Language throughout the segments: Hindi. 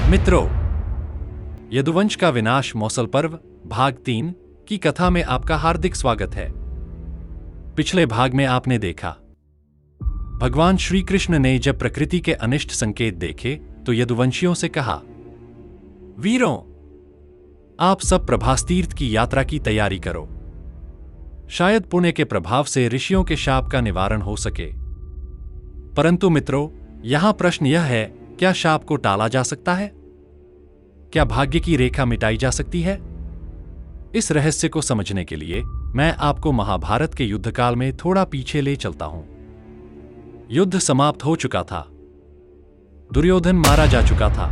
मित्रों, यदुवंश का विनाश मौसल पर्व भाग 3 की कथा में आपका हार्दिक स्वागत है। पिछले भाग में आपने देखा, भगवान श्री कृष्ण ने जब प्रकृति के अनिष्ट संकेत देखे तो यदुवंशियों से कहा, वीरों, आप सब प्रभास तीर्थ की यात्रा की तैयारी करो। शायद पुण्य के प्रभाव से ऋषियों के शाप का निवारण हो सके। परंतु मित्रों, यहां प्रश्न यह है, क्या शाप को टाला जा सकता है? क्या भाग्य की रेखा मिटाई जा सकती है? इस रहस्य को समझने के लिए मैं आपको महाभारत के युद्धकाल में थोड़ा पीछे ले चलता हूं। युद्ध समाप्त हो चुका था, दुर्योधन मारा जा चुका था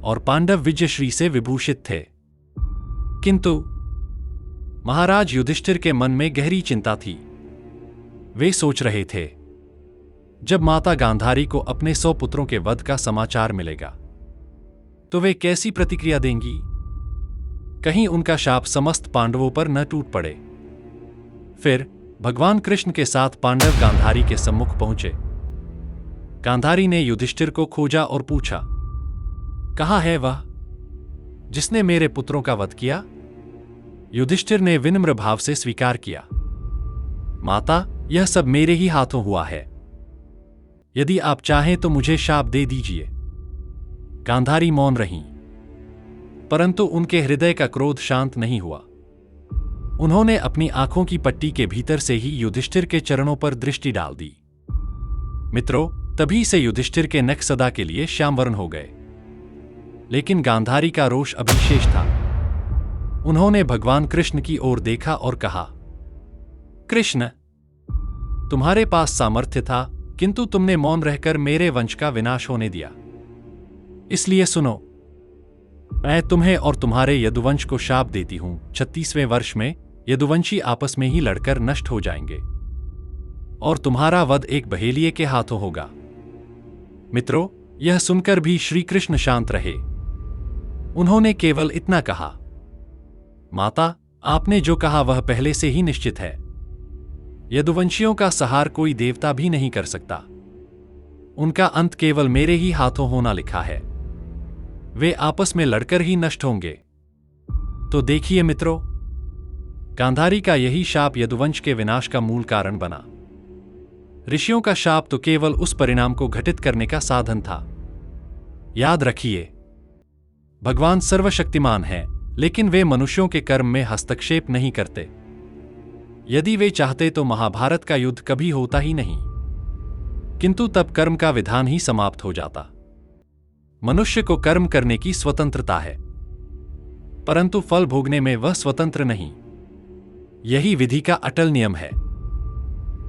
और पांडव विजयश्री से विभूषित थे। किंतु महाराज युधिष्ठिर के मन में गहरी चिंता थी। वे सोच रहे थे, जब माता गांधारी को अपने 100 पुत्रों के वध का समाचार मिलेगा तो वे कैसी प्रतिक्रिया देंगी? कहीं उनका शाप समस्त पांडवों पर न टूट पड़े। फिर भगवान कृष्ण के साथ पांडव गांधारी के सम्मुख पहुंचे। गांधारी ने युधिष्ठिर को खोजा और पूछा, कहाँ है वह जिसने मेरे पुत्रों का वध किया? युधिष्ठिर ने विनम्र भाव से स्वीकार किया, माता, यह सब मेरे ही हाथों हुआ है। यदि आप चाहें तो मुझे शाप दे दीजिए। गांधारी मौन रहीं, परंतु उनके हृदय का क्रोध शांत नहीं हुआ। उन्होंने अपनी आंखों की पट्टी के भीतर से ही युधिष्ठिर के चरणों पर दृष्टि डाल दी। मित्रों, तभी से युधिष्ठिर के नख सदा के लिए श्यामवर्ण हो गए। लेकिन गांधारी का रोष अभी शेष था। उन्होंने भगवान कृष्ण की ओर देखा और कहा, कृष्ण, तुम्हारे पास सामर्थ्य था, किंतु तुमने मौन रहकर मेरे वंश का विनाश होने दिया। इसलिए सुनो, मैं तुम्हें और तुम्हारे यदुवंश को शाप देती हूं। 36वें वर्ष में यदुवंशी आपस में ही लड़कर नष्ट हो जाएंगे और तुम्हारा वध एक बहेलिये के हाथों होगा। मित्रों, यह सुनकर भी श्री कृष्ण शांत रहे। उन्होंने केवल इतना कहा, माता, आपने जो कहा वह पहले से ही निश्चित है। यदुवंशियों का संहार कोई देवता भी नहीं कर सकता। उनका अंत केवल मेरे ही हाथों होना लिखा है। वे आपस में लड़कर ही नष्ट होंगे। तो देखिए मित्रों, गांधारी का यही शाप यदुवंश के विनाश का मूल कारण बना। ऋषियों का शाप तो केवल उस परिणाम को घटित करने का साधन था। याद रखिए, भगवान सर्वशक्तिमान हैं, लेकिन वे मनुष्यों के कर्म में हस्तक्षेप नहीं करते। यदि वे चाहते तो महाभारत का युद्ध कभी होता ही नहीं, किंतु तब कर्म का विधान ही समाप्त हो जाता। मनुष्य को कर्म करने की स्वतंत्रता है, परंतु फल भोगने में वह स्वतंत्र नहीं। यही विधि का अटल नियम है।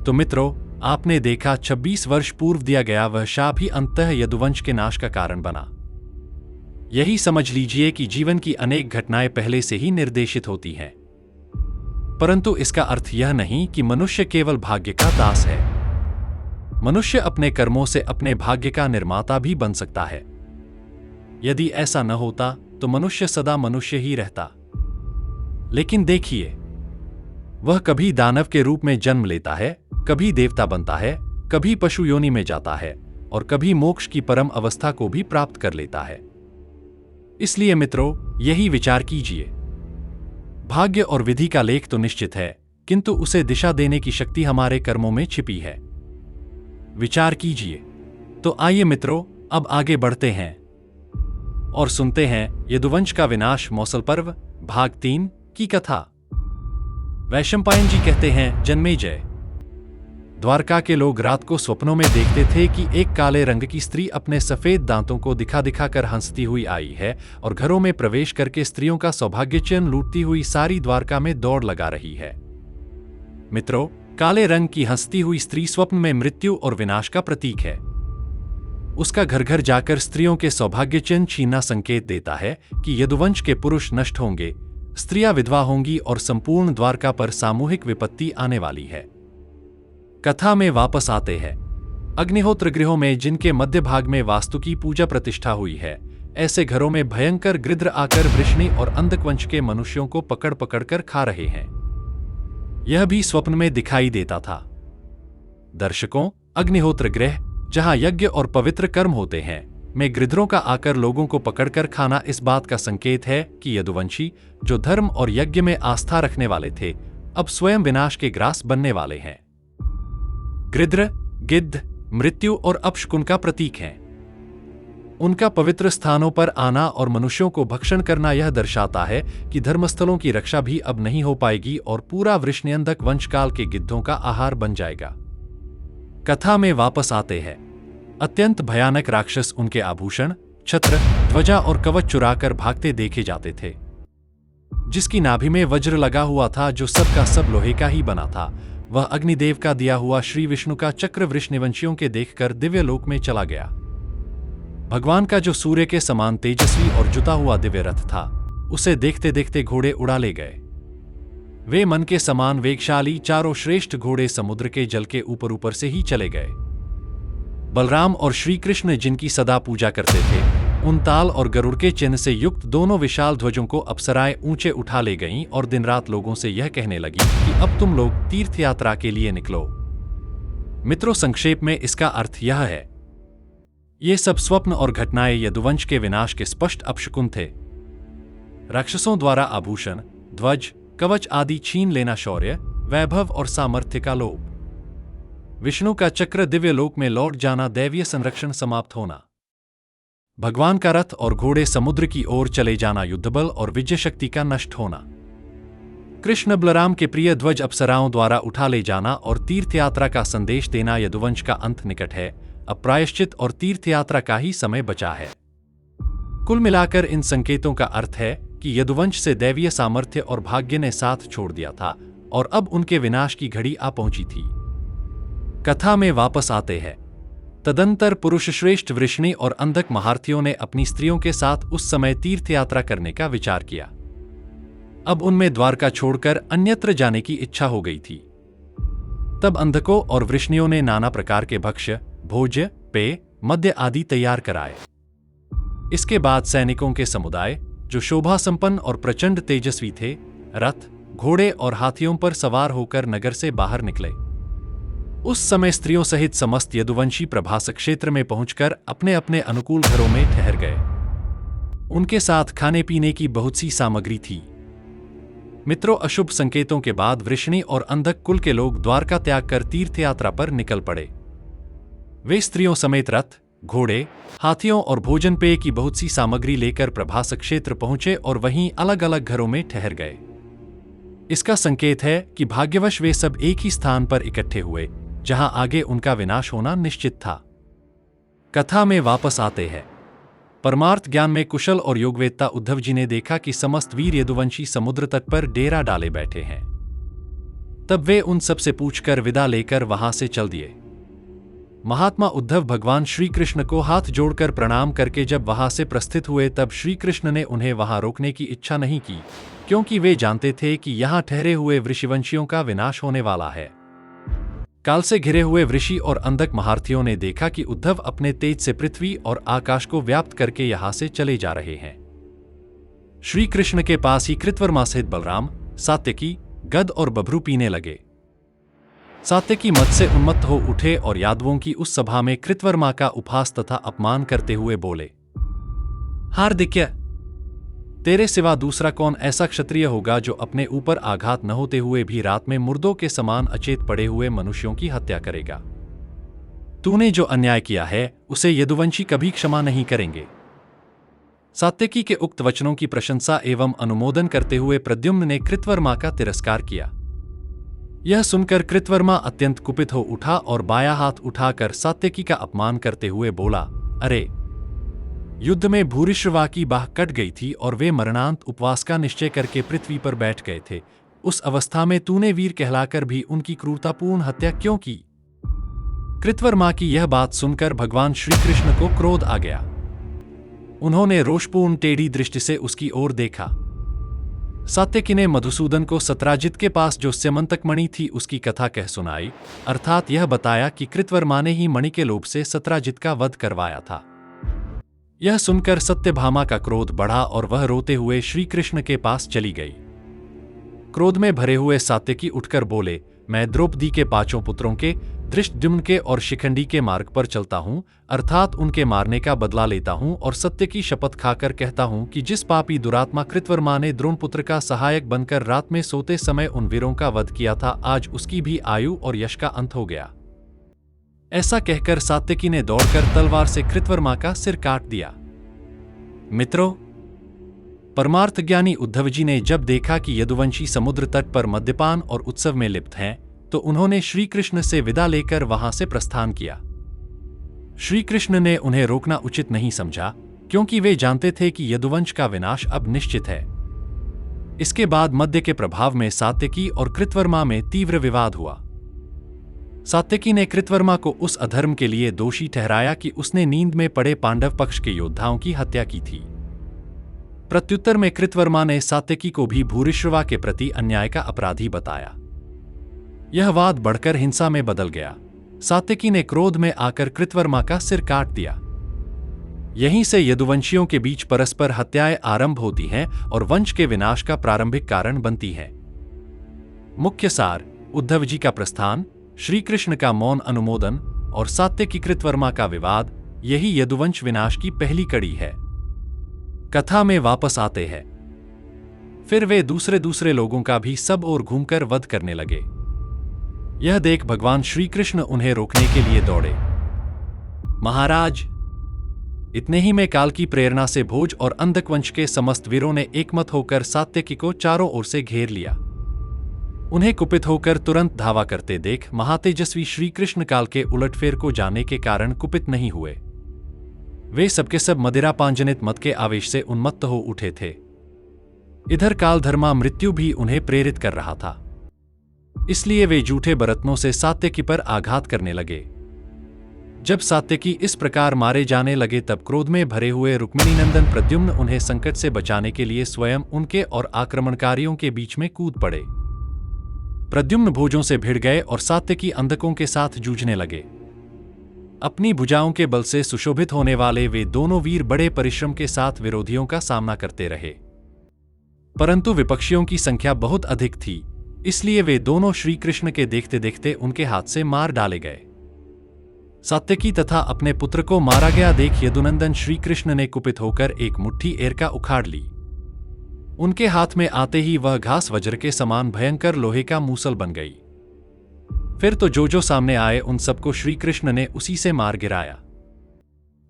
तो मित्रों, आपने देखा, 26 वर्ष पूर्व दिया गया वह शाप ही अंततः यदुवंश के नाश का कारण बना। यही समझ लीजिए कि जीवन की अनेक घटनाएं पहले से ही निर्देशित होती हैं, परंतु इसका अर्थ यह नहीं कि मनुष्य केवल भाग्य का दास है। मनुष्य अपने कर्मों से अपने भाग्य का निर्माता भी बन सकता है। यदि ऐसा न होता तो मनुष्य सदा मनुष्य ही रहता। लेकिन देखिए, वह कभी दानव के रूप में जन्म लेता है, कभी देवता बनता है, कभी पशु योनि में जाता है और कभी मोक्ष की परम अवस्था को भी प्राप्त कर लेता है। इसलिए मित्रों, यही विचार कीजिए। भाग्य और विधि का लेख तो निश्चित है, किंतु उसे दिशा देने की शक्ति हमारे कर्मों में छिपी है। विचार कीजिए। तो आइए मित्रों, अब आगे बढ़ते हैं और सुनते हैं यदुवंश का विनाश मौसल पर्व भाग 3 की कथा। वैशंपायन जी कहते हैं, जन्मेजय, द्वारका के लोग रात को स्वप्नों में देखते थे कि एक काले रंग की स्त्री अपने सफेद दांतों को दिखा दिखा कर हंसती हुई आई है और घरों में प्रवेश करके स्त्रियों का सौभाग्य चिन्ह लूटती हुई सारी द्वारका में दौड़ लगा रही है। मित्रों, काले रंग की हंसती हुई स्त्री स्वप्न में मृत्यु और विनाश का प्रतीक है। उसका घर घर जाकर स्त्रियों के सौभाग्य चिन्ह छीनना संकेत देता है कि यदुवंश के पुरुष नष्ट होंगे, स्त्रियां विधवा होंगी और संपूर्ण द्वारका पर सामूहिक विपत्ति आने वाली है। कथा में वापस आते हैं। अग्निहोत्र गृहों में जिनके मध्य भाग में वास्तु की पूजा प्रतिष्ठा हुई है, ऐसे घरों में भयंकर गृध्र आकर वृषणी और अंधक वंश के मनुष्यों को पकड़ पकड़ कर खा रहे हैं। यह भी स्वप्न में दिखाई देता था। दर्शकों, अग्निहोत्र गृह, जहां यज्ञ और पवित्र कर्म होते हैं, में गिद्धों का आकर लोगों को पकड़कर खाना इस बात का संकेत है कि यदुवंशी, जो धर्म और यज्ञ में आस्था रखने वाले थे, अब स्वयं विनाश के ग्रास बनने वाले हैं। गृध्र, गिद्ध, मृत्यु और अपशकुन का प्रतीक हैं। उनका पवित्र स्थानों पर आना और मनुष्यों को भक्षण करना यह दर्शाता है कि धर्मस्थलों की रक्षा भी अब नहीं हो पाएगी और पूरा वृषनियंदक वंशकाल के गिद्धों का आहार बन जाएगा। कथा में वापस आते हैं। अत्यंत भयानक राक्षस उनके आभूषण, छत्र, ध्वजा और कवच चुराकर भागते देखे जाते थे। जिसकी नाभि में वज्र लगा हुआ था, जो सब का सब लोहे का ही बना था, वह अग्निदेव का दिया हुआ श्री विष्णु का चक्र वृषनिवंशियों के देखकर दिव्य लोक में चला गया। भगवान का जो सूर्य के समान तेजस्वी और जुता हुआ दिव्य रथ था, उसे देखते देखते घोड़े उड़ा ले गए। वे मन के समान वेगशाली चारों श्रेष्ठ घोड़े समुद्र के जल के ऊपर ऊपर से ही चले गए। बलराम और श्री कृष्ण, जिनकी सदा पूजा करते थे, उन ताल और गरुड़ के चिन्ह से युक्त दोनों विशाल ध्वजों को अप्सराएं ऊंचे उठा ले गईं और दिन रात लोगों से यह कहने लगी कि अब तुम लोग तीर्थ यात्रा के लिए निकलो। मित्रों, संक्षेप में इसका अर्थ यह है, ये सब स्वप्न और घटनाएं यदुवंश के विनाश के स्पष्ट अपशकुन थे। राक्षसों द्वारा आभूषण, ध्वज, कवच आदि छीन लेना शौर्य, वैभव और सामर्थ्य का लोभ, विष्णु का चक्र दिव्य लोक में लौट जाना, दैवीय संरक्षण समाप्त होना, भगवान का रथ और घोड़े समुद्र की ओर चले जाना, युद्धबल और विजय शक्ति का नष्ट होना, कृष्ण बलराम के प्रिय ध्वज अप्सराओं द्वारा उठा ले जाना और तीर्थयात्रा का संदेश देना। यदुवंश का अंत निकट है, अब प्रायश्चित और तीर्थयात्रा का ही समय बचा है। कुल मिलाकर इन संकेतों का अर्थ है कि यदुवंश से दैवीय सामर्थ्य और भाग्य ने साथ छोड़ दिया था और अब उनके विनाश की घड़ी आ पहुंची थी। कथा में वापस आते हैं। तदंतर पुरुष श्रेष्ठ वृषणी और अंधक महारथियों ने अपनी स्त्रियों के साथ उस समय तीर्थयात्रा करने का विचार किया। अब उनमें द्वारका छोड़कर अन्यत्र जाने की इच्छा हो गई थी। तब अंधकों और वृषणियों ने नाना प्रकार के भक्ष्य, भोज्य, पेय, मद्य आदि तैयार कराए। इसके बाद सैनिकों के समुदाय, जो शोभा संपन्न और प्रचंड तेजस्वी थे, रथ, घोड़े और हाथियों पर सवार होकर नगर से बाहर निकले। उस समय स्त्रियों सहित समस्त यदुवंशी प्रभास क्षेत्र में पहुंचकर अपने अपने अनुकूल घरों में ठहर गए। उनके साथ खाने पीने की बहुत सी सामग्री थी। मित्रों, अशुभ संकेतों के बाद वृषणी और अंधक कुल के लोग द्वारका त्याग कर तीर्थयात्रा पर निकल पड़े। वे स्त्रियों समेत रथ, घोड़े, हाथियों और भोजन पेय की बहुत सी सामग्री लेकर प्रभास क्षेत्र पहुंचे और वहीं अलग अलग घरों में ठहर गए। इसका संकेत है कि भाग्यवश वे सब एक ही स्थान पर इकट्ठे हुए, जहां आगे उनका विनाश होना निश्चित था। कथा में वापस आते हैं। परमार्थ ज्ञान में कुशल और योगवेत्ता उद्धव जी ने देखा कि समस्त वीर यदुवंशी समुद्र तट पर डेरा डाले बैठे हैं। तब वे उन सब से पूछकर विदा लेकर वहां से चल दिए। महात्मा उद्धव भगवान श्री कृष्ण को हाथ जोड़कर प्रणाम करके जब वहां से प्रस्थित हुए, तब श्री कृष्ण ने उन्हें वहां रोकने की इच्छा नहीं की, क्योंकि वे जानते थे कि यहां ठहरे हुए वृषिवंशियों का विनाश होने वाला है। काल से घिरे हुए वृषि और अंधक महारथियों ने देखा कि उद्धव अपने तेज से पृथ्वी और आकाश को व्याप्त करके यहां से चले जा रहे हैं। श्री कृष्ण के पास ही कृतवर्मा सहित बलराम, सात्यकी, गद और बभ्रू पीने लगे। सात्यकी मद से उन्मत्त हो उठे और यादवों की उस सभा में कृतवर्मा का उपहास तथा अपमान करते हुए बोले, हार्दिक्य, तेरे सिवा दूसरा कौन ऐसा क्षत्रिय होगा जो अपने ऊपर आघात न होते हुए भी रात में मुर्दों के समान अचेत पड़े हुए मनुष्यों की हत्या करेगा। तूने जो अन्याय किया है उसे यदुवंशी कभी क्षमा नहीं करेंगे। सात्यकी के उक्त वचनों की प्रशंसा एवं अनुमोदन करते हुए प्रद्युम्न ने कृतवर्मा का तिरस्कार किया। यह सुनकर कृतवर्मा अत्यंत कुपित हो उठा और बायां हाथ उठाकर सात्यकी का अपमान करते हुए बोला, अरे, युद्ध में भूरिश्रवा की बाह कट गई थी और वे मरणांत उपवास का निश्चय करके पृथ्वी पर बैठ गए थे। उस अवस्था में तूने वीर कहलाकर भी उनकी क्रूरतापूर्ण हत्या क्यों की? कृतवर्मा की यह बात सुनकर भगवान श्री कृष्ण को क्रोध आ गया। उन्होंने रोषपूर्ण टेढ़ी दृष्टि से उसकी ओर देखा। सात्यकी ने मधुसूदन को सत्राजित के पास जो स्यमंतक मणि थी उसकी कथा कह सुनाई, अर्थात यह बताया कि कृतवर्मा ने ही मणि के लोभ से सत्राजित का वध करवाया था। यह सुनकर सत्यभामा का क्रोध बढ़ा और वह रोते हुए श्री कृष्ण के पास चली गई। क्रोध में भरे हुए सात्यकी उठकर बोले, मैं द्रौपदी के 5 पुत्रों के, धृष्टद्युम्न के और शिखंडी के मार्ग पर चलता हूँ, अर्थात उनके मारने का बदला लेता हूँ और सत्य की शपथ खाकर कहता हूँ कि जिस पापी दुरात्मा कृतवर्मा ने द्रोणपुत्र का सहायक बनकर रात में सोते समय उन वीरों का वध किया था, आज उसकी भी आयु और यश का अंत हो गया। ऐसा कहकर सात्यकी ने दौड़कर तलवार से कृतवर्मा का सिर काट दिया। मित्रों, परमार्थ ज्ञानी उद्धव जी ने जब देखा कि यदुवंशी समुद्र तट पर मद्यपान और उत्सव में लिप्त हैं, तो उन्होंने श्री कृष्ण से विदा लेकर वहां से प्रस्थान किया। श्री कृष्ण ने उन्हें रोकना उचित नहीं समझा, क्योंकि वे जानते थे कि यदुवंश का विनाश अब निश्चित है। इसके बाद मद्य के प्रभाव में सात्यकी और कृतवर्मा में तीव्र विवाद हुआ। सात्यकी ने कृतवर्मा को उस अधर्म के लिए दोषी ठहराया कि उसने नींद में पड़े पांडव पक्ष के योद्धाओं की हत्या की थी। प्रत्युत्तर में कृतवर्मा ने सात्यकी को भी भूरिश्रवा के प्रति अन्याय का अपराधी बताया। यह वाद बढ़कर हिंसा में बदल गया। सात्यकी ने क्रोध में आकर कृतवर्मा का सिर काट दिया। यहीं से यदुवंशियों के बीच परस्पर हत्याएं आरंभ होती हैं और वंश के विनाश का प्रारंभिक कारण बनती हैं। मुख्य सार: उद्धव जी का प्रस्थान, श्री कृष्ण का मौन अनुमोदन और सात्यकी कृतवर्मा का विवाद, यही यदुवंश विनाश की पहली कड़ी है। कथा में वापस आते हैं। फिर वे दूसरे लोगों का भी सब ओर घूमकर वध करने लगे। यह देख भगवान श्री कृष्ण उन्हें रोकने के लिए दौड़े। महाराज, इतने ही में काल की प्रेरणा से भोज और अंधक वंश के समस्त वीरों ने एकमत होकर सात्यकी को चारों ओर से घेर लिया। उन्हें कुपित होकर तुरंत धावा करते देख महातेजस्वी श्री कृष्ण काल के उलटफेर को जाने के कारण कुपित नहीं हुए। वे सबके सब मदिरा पांजनित मत के आवेश से उन्मत्त हो उठे थे। इधर कालधर्मा मृत्यु भी उन्हें प्रेरित कर रहा था, इसलिए वे जूठे बरतनों से सात्यकी पर आघात करने लगे। जब सात्यकी इस प्रकार मारे जाने लगे, तब क्रोध में भरे हुए रुक्मिणीनंदन प्रद्युम्न उन्हें संकट से बचाने के लिए स्वयं उनके और आक्रमणकारियों के बीच में कूद पड़े। प्रद्युम्न भोजों से भिड़ गए और सात्यकी अंधकों के साथ जूझने लगे। अपनी भुजाओं के बल से सुशोभित होने वाले वे दोनों वीर बड़े परिश्रम के साथ विरोधियों का सामना करते रहे, परंतु विपक्षियों की संख्या बहुत अधिक थी, इसलिए वे दोनों श्री कृष्ण के देखते देखते उनके हाथ से मार डाले गए। सात्यकी तथा अपने पुत्र को मारा गया देख यदुनंदन श्री कृष्ण ने कुपित होकर एक मुट्ठी एरका उखाड़ ली। उनके हाथ में आते ही वह घास वज्र के समान भयंकर लोहे का मूसल बन गई। फिर तो जो सामने आए उन सबको श्री कृष्ण ने उसी से मार गिराया।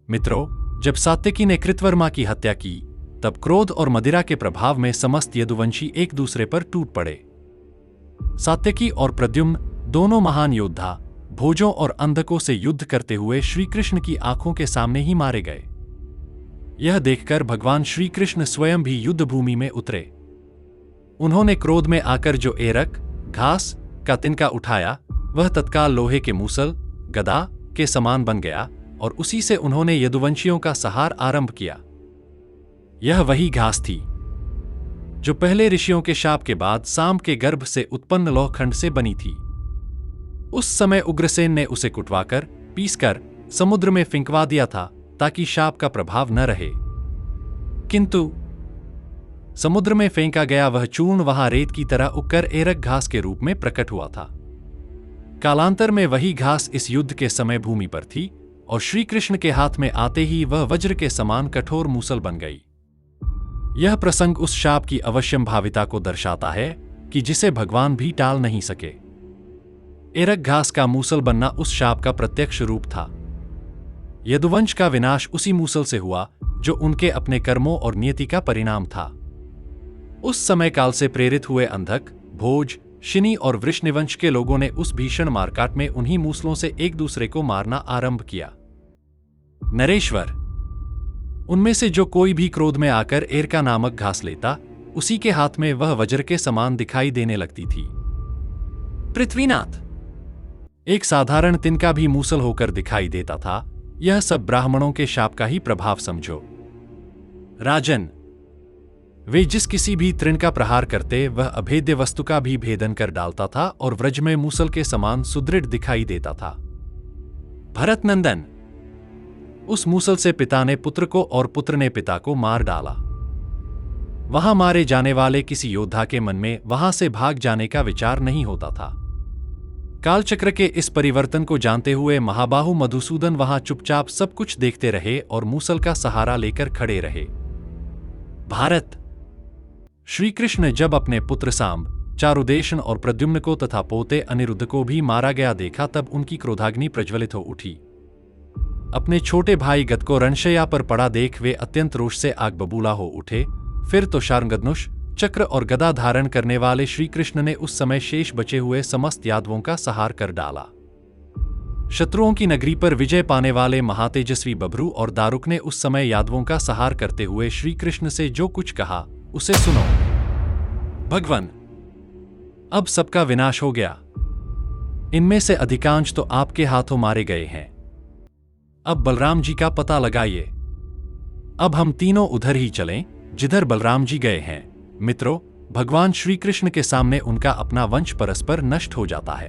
मित्रों, जब सात्यकी ने कृतवर्मा की हत्या की, तब क्रोध और मदिरा के प्रभाव में समस्त यदुवंशी एक दूसरे पर टूट पड़े। सात्यकी और प्रद्युम्न दोनों महान योद्धा भोजों और अंधकों से युद्ध करते हुए श्री कृष्ण की आंखों के सामने ही मारे गए। यह देखकर भगवान श्री कृष्ण स्वयं भी युद्ध भूमि में उतरे। उन्होंने क्रोध में आकर जो एरक घास का तिनका उठाया, वह तत्काल लोहे के मूसल गदा के समान बन गया और उसी से उन्होंने यदुवंशियों का संहार आरंभ किया। यह वही घास थी जो पहले ऋषियों के शाप के बाद सांब के गर्भ से उत्पन्न लौहखंड से बनी थी। उस समय उग्रसेन ने उसे कुटवाकर पीसकर समुद्र में फिंकवा दिया था, ताकि शाप का प्रभाव न रहे। किंतु समुद्र में फेंका गया वह चूर्ण वहां रेत की तरह उगकर एरक घास के रूप में प्रकट हुआ था। कालांतर में वही घास इस युद्ध के समय भूमि पर थी और श्री कृष्ण के हाथ में आते ही वह वज्र के समान कठोर मूसल बन गई। यह प्रसंग उस शाप की अवश्यंभाविता को दर्शाता है कि जिसे भगवान भी टाल नहीं सके। एरक घास का मूसल बनना उस शाप का प्रत्यक्ष रूप था। यदुवंश का विनाश उसी मूसल से हुआ जो उनके अपने कर्मों और नियति का परिणाम था। उस समय काल से प्रेरित हुए अंधक, भोज, शिनी और वृषनिवंश के लोगों ने उस भीषण मारकाट में उन्हीं मूसलों से एक दूसरे को मारना आरंभ किया। नरेश्वर, उनमें से जो कोई भी क्रोध में आकर एरका नामक घास लेता, उसी के हाथ में वह वज्र के समान दिखाई देने लगती थी। पृथ्वीनाथ, एक साधारण तिनका भी मूसल होकर दिखाई देता था। यह सब ब्राह्मणों के शाप का ही प्रभाव समझो। राजन, वे जिस किसी भी तृण का प्रहार करते, वह अभेद्य वस्तु का भी भेदन कर डालता था और व्रज में मूसल के समान सुदृढ़ दिखाई देता था। भरतनंदन, उस मूसल से पिता ने पुत्र को और पुत्र ने पिता को मार डाला। वहां मारे जाने वाले किसी योद्धा के मन में वहां से भाग जाने का विचार नहीं होता था। कालचक्र के इस परिवर्तन को जानते हुए महाबाहु मधुसूदन वहां चुपचाप सब कुछ देखते रहे और मूसल का सहारा लेकर खड़े रहे। भारत। श्री कृष्ण जब अपने पुत्र सांब, चारुदेशन और प्रद्युम्न को तथा पोते अनिरुद्ध को भी मारा गया देखा तब उनकी क्रोधाग्नि प्रज्वलित हो उठी। अपने छोटे भाई गद को रणशैया पर पड़ा देख वे अत्यंत रोष से आग बबूला हो उठे। फिर तो शार्ंगधनुष, चक्र और गदा धारण करने वाले श्री कृष्ण ने उस समय शेष बचे हुए समस्त यादवों का संहार कर डाला। शत्रुओं की नगरी पर विजय पाने वाले महातेजस्वी बभ्रू और दारुक ने उस समय यादवों का संहार करते हुए श्री कृष्ण से जो कुछ कहा उसे सुनो। भगवान, अब सबका विनाश हो गया। इनमें से अधिकांश तो आपके हाथों मारे गए हैं। अब बलराम जी का पता लगाइए। अब हम तीनों उधर ही चलें जिधर बलराम जी गए हैं। मित्रों, भगवान श्री कृष्ण के सामने उनका अपना वंश परस्पर नष्ट हो जाता है।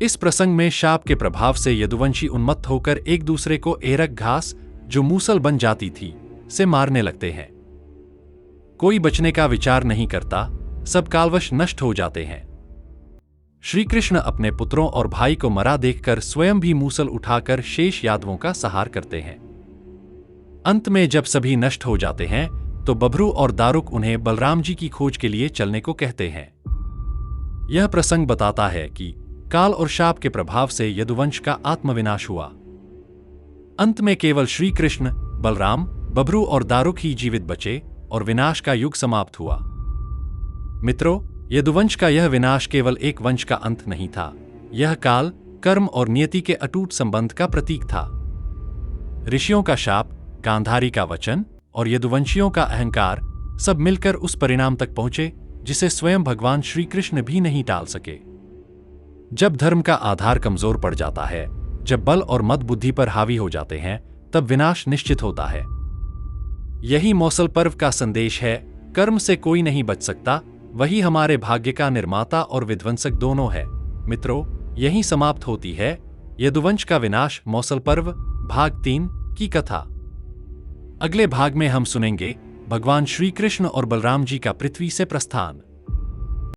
इस प्रसंग में शाप के प्रभाव से यदुवंशी उन्मत्त होकर एक दूसरे को एरक घास, जो मूसल बन जाती थी, से मारने लगते हैं। कोई बचने का विचार नहीं करता, सब कालवश नष्ट हो जाते हैं। श्री कृष्ण अपने पुत्रों और भाई को मरा देखकर स्वयं भी मूसल उठाकर शेष यादवों का संहार करते हैं। अंत में जब सभी नष्ट हो जाते हैं तो बभ्रू और दारुक उन्हें बलराम जी की खोज के लिए चलने को कहते हैं। यह प्रसंग बताता है कि काल और शाप के प्रभाव से यदुवंश का आत्मविनाश हुआ। अंत में केवल श्री कृष्ण, बलराम, बभ्रू और दारुक ही जीवित बचे और विनाश का युग समाप्त हुआ। मित्रों, यदुवंश का यह विनाश केवल एक वंश का अंत नहीं था, यह काल, कर्म और नियति के अटूट संबंध का प्रतीक था। ऋषियों का शाप, गांधारी का वचन और यदुवंशियों का अहंकार सब मिलकर उस परिणाम तक पहुंचे जिसे स्वयं भगवान श्री कृष्ण भी नहीं टाल सके। जब धर्म का आधार कमजोर पड़ जाता है, जब बल और मद बुद्धि पर हावी हो जाते हैं, तब विनाश निश्चित होता है। यही मौसल पर्व का संदेश है। कर्म से कोई नहीं बच सकता, वही हमारे भाग्य का निर्माता और विध्वंसक दोनों है। मित्रों, यहीं समाप्त होती है यदुवंश का विनाश मौसल पर्व भाग 3 की कथा। अगले भाग में हम सुनेंगे भगवान श्री कृष्ण और बलराम जी का पृथ्वी से प्रस्थान।